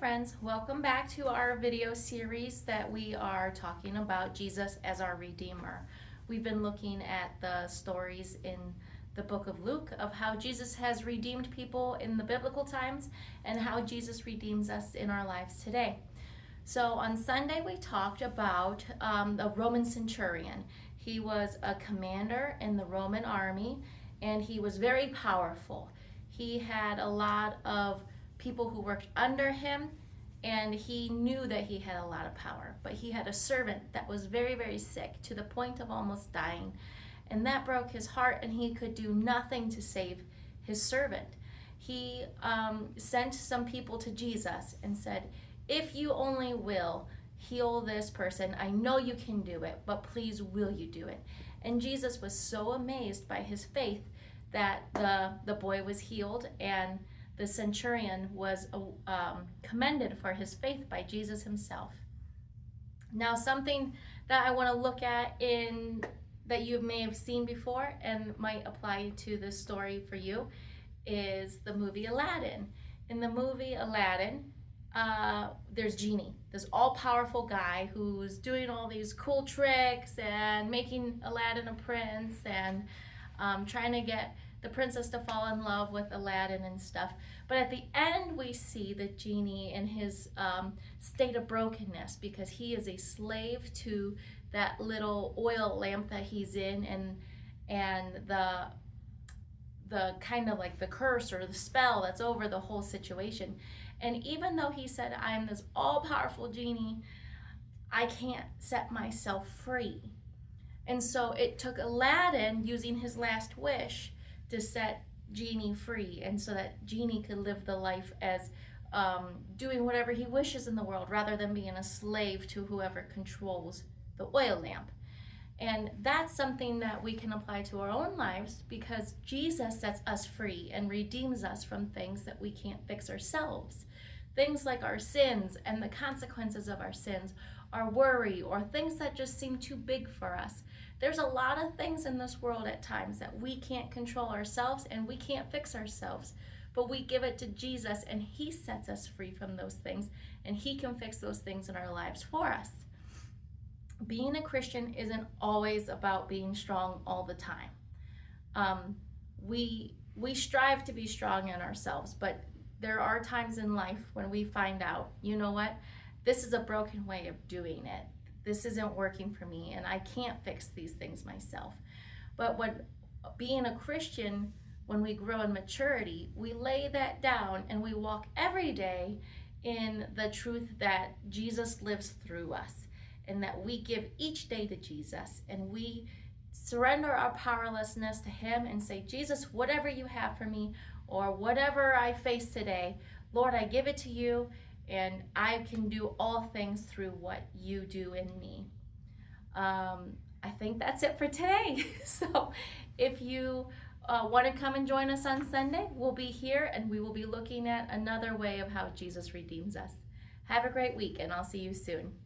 friends, welcome back to our video series that we are talking about Jesus as our Redeemer. We've been looking at the stories in the book of Luke of how Jesus has redeemed people in the biblical times and how Jesus redeems us in our lives today. So on Sunday we talked about the Roman centurion. He was a commander in the Roman army and he was very powerful. He had a lot of people who worked under him, and he knew that he had a lot of power. But he had a servant that was very, very sick to the point of almost dying, and that broke his heart, and he could do nothing to save his servant. He sent some people to Jesus and said, "If you only will heal this person, I know you can do it, but please will you do it?" And Jesus was so amazed by his faith that the boy was healed, and the centurion was commended for his faith by Jesus himself. Now, something that I want to look at that you may have seen before and might apply to this story for you is the movie Aladdin. In the movie Aladdin, there's Genie, this all-powerful guy who's doing all these cool tricks and making Aladdin a prince and trying to get the princess to fall in love with Aladdin and stuff. But at the end, we see the genie in his state of brokenness because he is a slave to that little oil lamp that he's in, and the kind of like the curse or the spell that's over the whole situation. And even though he said, "I'm this all-powerful genie, I can't set myself free." And so it took Aladdin using his last wish to set Genie free, and so that Genie could live the life as doing whatever he wishes in the world rather than being a slave to whoever controls the oil lamp. And that's something that we can apply to our own lives because Jesus sets us free and redeems us from things that we can't fix ourselves. Things like our sins and the consequences of our sins, our worry, or things that just seem too big for us. There's a lot of things in this world at times that we can't control ourselves and we can't fix ourselves, but we give it to Jesus and he sets us free from those things and he can fix those things in our lives for us. Being a Christian isn't always about being strong all the time. We strive to be strong in ourselves, but there are times in life when we find out, you know what, this is a broken way of doing it. This isn't working for me and I can't fix these things myself. But when being a Christian, when we grow in maturity, we lay that down and we walk every day in the truth that Jesus lives through us and that we give each day to Jesus and we surrender our powerlessness to him and say, "Jesus, whatever you have for me or whatever I face today, Lord, I give it to you. And I can do all things through what you do in me." I think that's it for today. So if you want to come and join us on Sunday, we'll be here and we will be looking at another way of how Jesus redeems us. Have a great week and I'll see you soon.